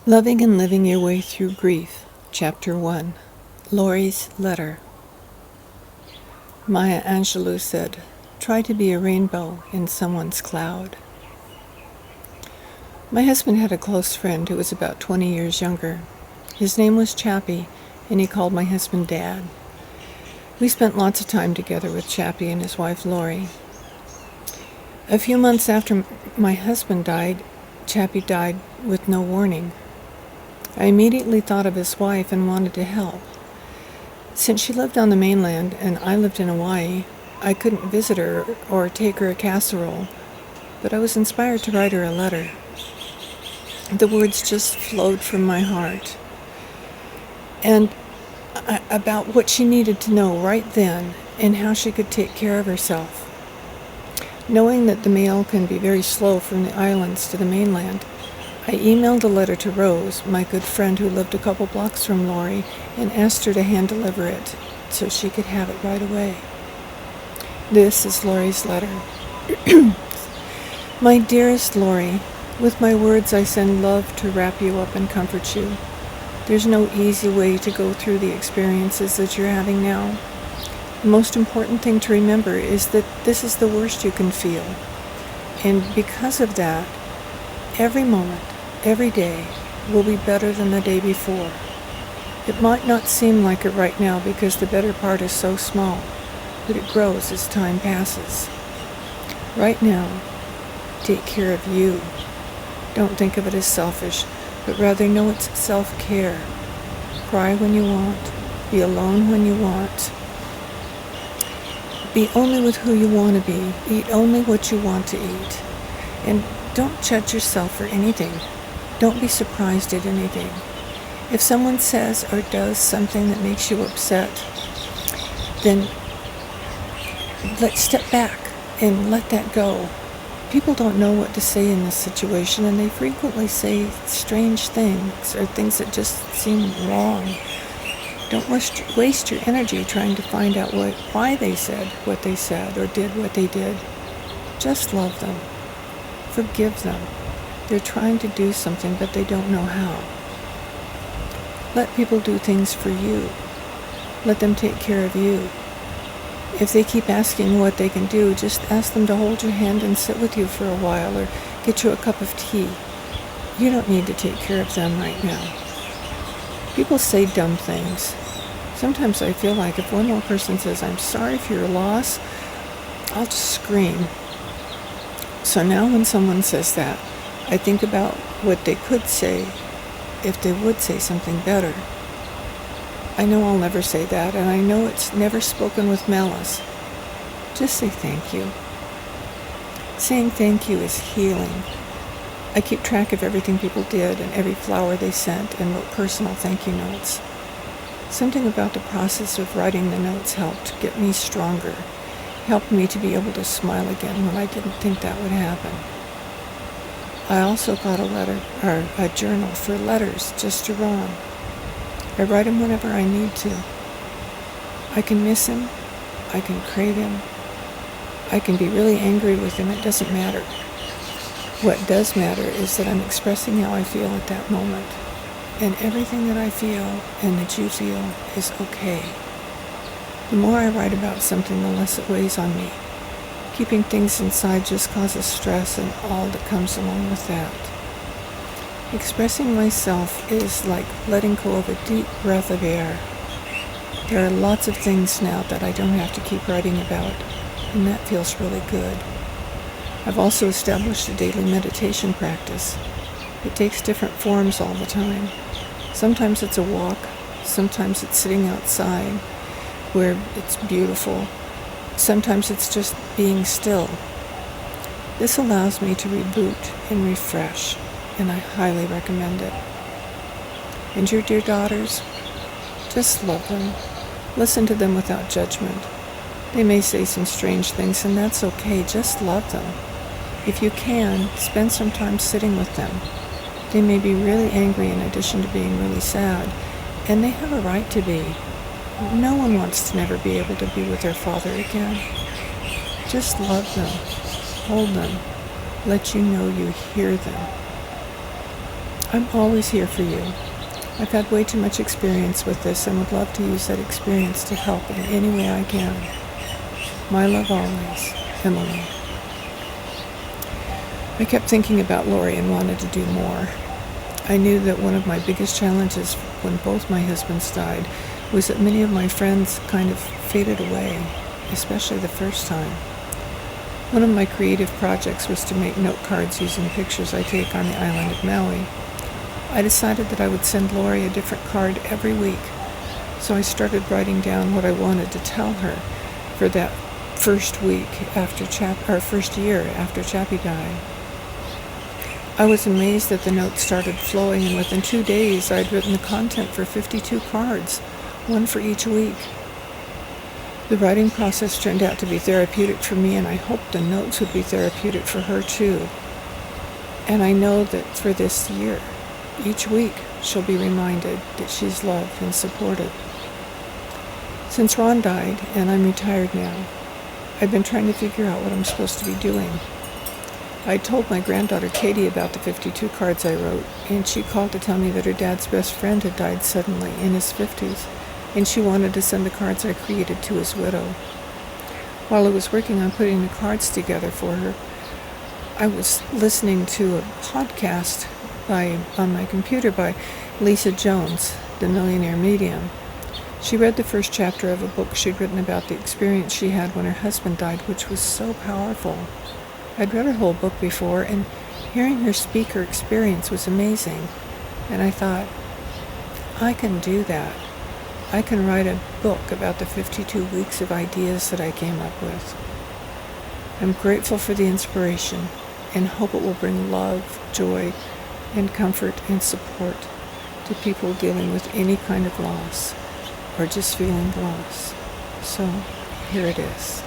Loving and Living Your Way Through Grief, Chapter 1, Lori's Letter. Maya Angelou said, "Try to be a rainbow in someone's cloud." My husband had a close friend who was about 20 years younger. His name was Chappie, and he called my husband Dad. We spent lots of time together with Chappie and his wife Lori. A few months after my husband died, Chappie died with no warning. I immediately thought of his wife and wanted to help. Since she lived on the mainland and I lived in Hawaii, I couldn't visit her or take her a casserole, but I was inspired to write her a letter. The words just flowed from my heart, and about what she needed to know right then and how she could take care of herself. Knowing that the mail can be very slow from the islands to the mainland, I emailed a letter to Rose, my good friend who lived a couple blocks from Lori, and asked her to hand deliver it so she could have it right away. This is Lori's letter. My dearest Lori, with my words I send love to wrap you up and comfort you. There's no easy way to go through the experiences that you're having now. The most important thing to remember is that this is the worst you can feel. And because of that, every moment, every day will be better than the day before. It might not seem like it right now because the better part is so small, but it grows as time passes. Right now, take care of you. Don't think of it as selfish, but rather know it's self-care. Cry when you want. Be alone when you want. Be only with who you want to be. Eat only what you want to eat. And don't judge yourself for anything. Don't be surprised at anything. If someone says or does something that makes you upset, then let's step back and let that go. People don't know what to say in this situation, and they frequently say strange things or things that just seem wrong. Don't waste your energy trying to find out why they said what they said or did what they did. Just love them. Forgive them. They're trying to do something, but they don't know how. Let people do things for you. Let them take care of you. If they keep asking what they can do, just ask them to hold your hand and sit with you for a while or get you a cup of tea. You don't need to take care of them right now. People say dumb things. Sometimes I feel like if one more person says, "I'm sorry for your loss," I'll just scream. So now when someone says that, I think about what they could say if they would say something better. I know I'll never say that, and I know it's never spoken with malice. Just say thank you. Saying thank you is healing. I keep track of everything people did and every flower they sent and wrote personal thank you notes. Something about the process of writing the notes helped get me stronger, helped me to be able to smile again when I didn't think that would happen. I also got a journal for letters just to Ron. I write him whenever I need to. I can miss him. I can crave him. I can be really angry with him. It doesn't matter. What does matter is that I'm expressing how I feel at that moment. And everything that I feel and that you feel is okay. The more I write about something, the less it weighs on me. Keeping things inside just causes stress and all that comes along with that. Expressing myself is like letting go of a deep breath of air. There are lots of things now that I don't have to keep writing about, and that feels really good. I've also established a daily meditation practice. It takes different forms all the time. Sometimes it's a walk, sometimes it's sitting outside where it's beautiful. Sometimes it's just being still. This allows me to reboot and refresh, and I highly recommend it. And your dear daughters, just love them. Listen to them without judgment. They may say some strange things, and that's okay. Just love them. If you can, spend some time sitting with them. They may be really angry in addition to being really sad, and they have a right to be. No one wants to never be able to be with their father again. Just love them, hold them, let you know you hear them. I'm always here for you. I've had way too much experience with this and would love to use that experience to help in any way I can. My love always, Emily. I kept thinking about Lori and wanted to do more. I knew that one of my biggest challenges when both my husbands died was that many of my friends kind of faded away, especially the first time. One of my creative projects was to make note cards using pictures I take on the island of Maui. I decided that I would send Lori a different card every week, so I started writing down what I wanted to tell her for that first week after first year after Chappie died. I was amazed that the notes started flowing, and within 2 days I'd written the content for 52 cards, one for each week. The writing process turned out to be therapeutic for me, and I hoped the notes would be therapeutic for her too. And I know that for this year, each week she'll be reminded that she's loved and supported. Since Ron died, and I'm retired now, I've been trying to figure out what I'm supposed to be doing. I told my granddaughter Katie about the 52 cards I wrote, and she called to tell me that her dad's best friend had died suddenly in his 50s, and she wanted to send the cards I created to his widow. While I was working on putting the cards together for her, I was listening to a podcast on my computer by Lisa Jones, the millionaire medium. She read the first chapter of a book she'd written about the experience she had when her husband died, which was so powerful. I'd read her whole book before, and hearing her speak her experience was amazing. And I thought, I can do that. I can write a book about the 52 weeks of ideas that I came up with. I'm grateful for the inspiration and hope it will bring love, joy, and comfort and support to people dealing with any kind of loss or just feeling loss. So here it is.